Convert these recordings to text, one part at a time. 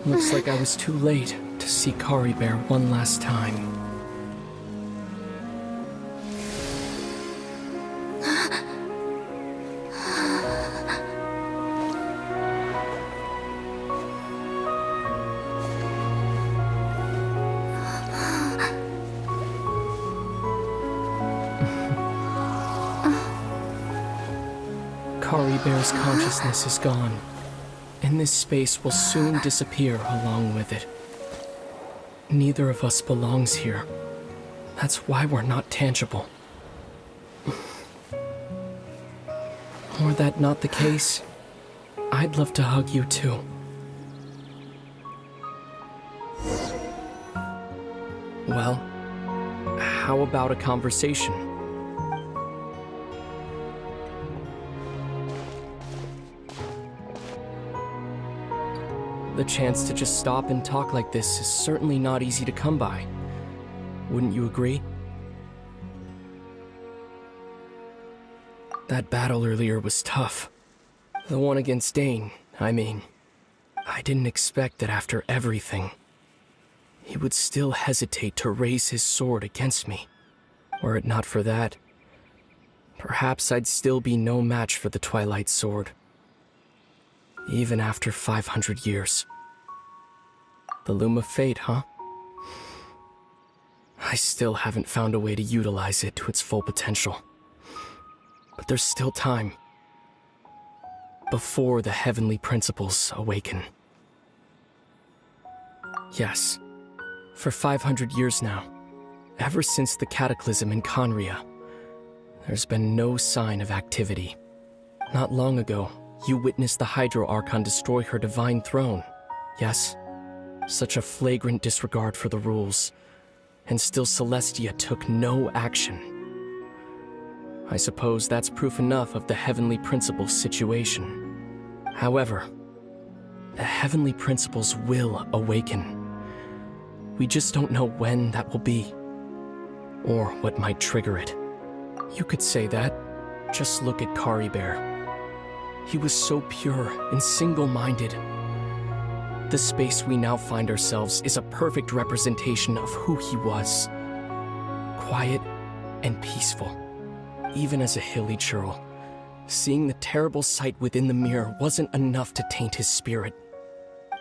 Looks like I was too late to see Kari Bear one last time. Kari Bear's consciousness is gone, and this space will soon disappear along with it. Neither of us belongs here. That's why we're not tangible. Were that not the case, I'd love to hug you too. Well, how about a conversation? The chance to just stop and talk like this is certainly not easy to come by. Wouldn't you agree? That battle earlier was tough. The one against Dane, I mean. I didn't expect that after everything, he would still hesitate to raise his sword against me. Were it not for that, perhaps I'd still be no match for the Twilight Sword. Even after 500 years. The Loom of Fate, huh? I still haven't found a way to utilize it to its full potential. But there's still time. Before the heavenly principles awaken. Yes, for 500 years now, ever since the cataclysm in Conria, there's been no sign of activity. Not long ago, you witnessed the Hydro Archon destroy her divine throne, yes? Such a flagrant disregard for the rules, and still Celestia took no action. I suppose that's proof enough of the Heavenly Principles situation. However, the Heavenly Principles will awaken. We just don't know when that will be, or what might trigger it. You could say that. Just look at Kari Bear. He was so pure and single-minded. The space we now find ourselves is a perfect representation of who he was. Quiet and peaceful. Even as a hilly churl, seeing the terrible sight within the mirror wasn't enough to taint his spirit.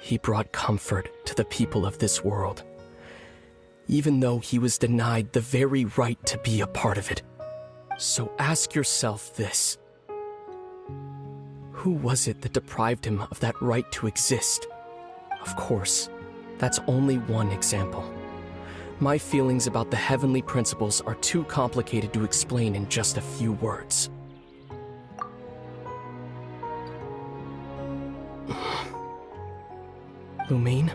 He brought comfort to the people of this world, even though he was denied the very right to be a part of it. So ask yourself this. Who was it that deprived him of that right to exist? Of course, that's only one example. My feelings about the heavenly principles are too complicated to explain in just a few words. Lumine?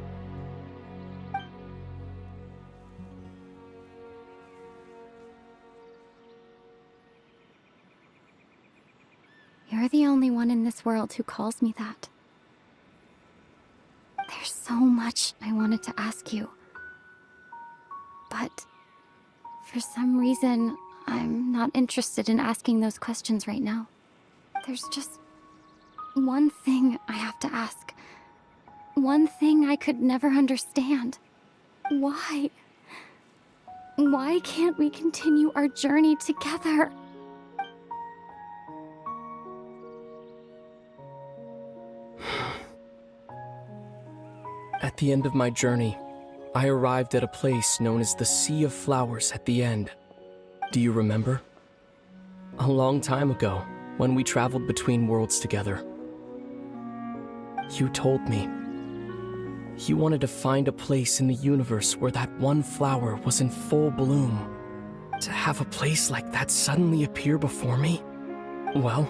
You're the only one in this world who calls me that. There's so much I wanted to ask you. But for some reason, I'm not interested in asking those questions right now. There's just one thing I have to ask. One thing I could never understand. Why? Why can't we continue our journey together? At the end of my journey, I arrived at a place known as the Sea of Flowers at the end. Do you remember? A long time ago, when we traveled between worlds together. You told me you wanted to find a place in the universe where that one flower was in full bloom. To have a place like that suddenly appear before me? Well,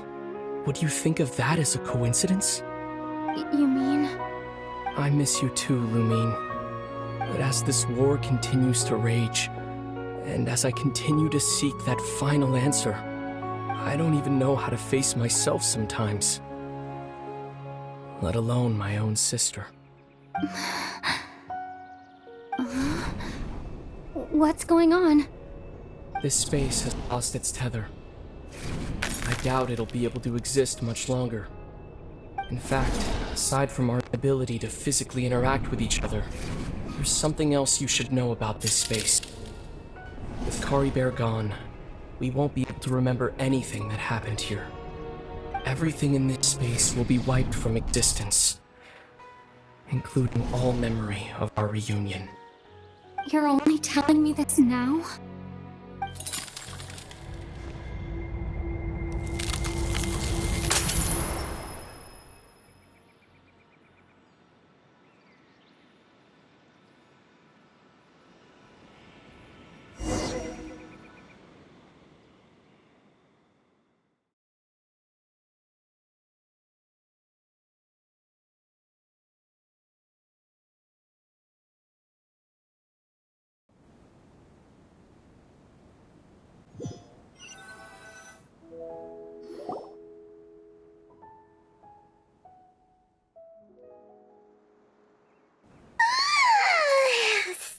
would you think of that as a coincidence? You mean? I miss you too, Lumine. But as this war continues to rage, and as I continue to seek that final answer, I don't even know how to face myself sometimes. Let alone my own sister. What's going on? This space has lost its tether. I doubt it'll be able to exist much longer. In fact, Aside from our ability to physically interact with each other, there's something else you should know about this space. With Kari Bear gone, we won't be able to remember anything that happened here. Everything in this space will be wiped from existence, including all memory of our reunion. You're only telling me this now?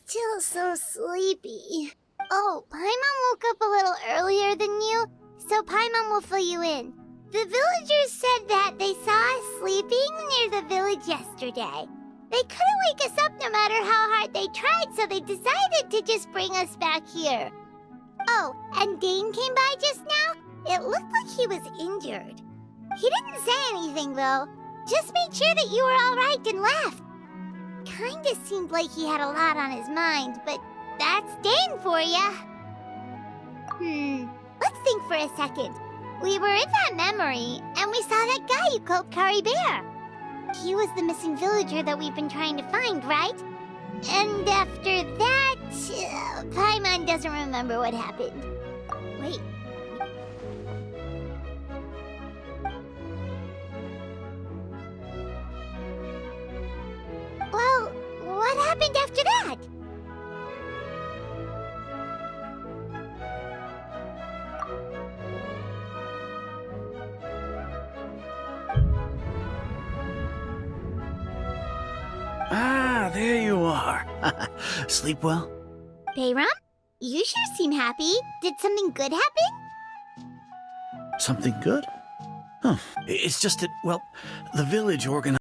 Still so sleepy. Oh, Paimon woke up a little earlier than you, so Paimon will fill you in. The villagers said that they saw us sleeping near the village yesterday. They couldn't wake us up no matter how hard they tried, so they decided to just bring us back here. Oh, and Dane came by just now. It looked like he was injured. He didn't say anything, though. Just made sure that you were all right and left. Kinda seemed like he had a lot on his mind, but that's Dane for ya. Let's think for a second. We were in that memory, and we saw that guy you called Kari Bear. He was the missing villager that we've been trying to find, right? And after that, Paimon doesn't remember what happened. Wait. Well, what happened after that? Ah, there you are. Sleep well? Bayram? You sure seem happy. Did something good happen? Something good? Oh, it's just that, well, the village organized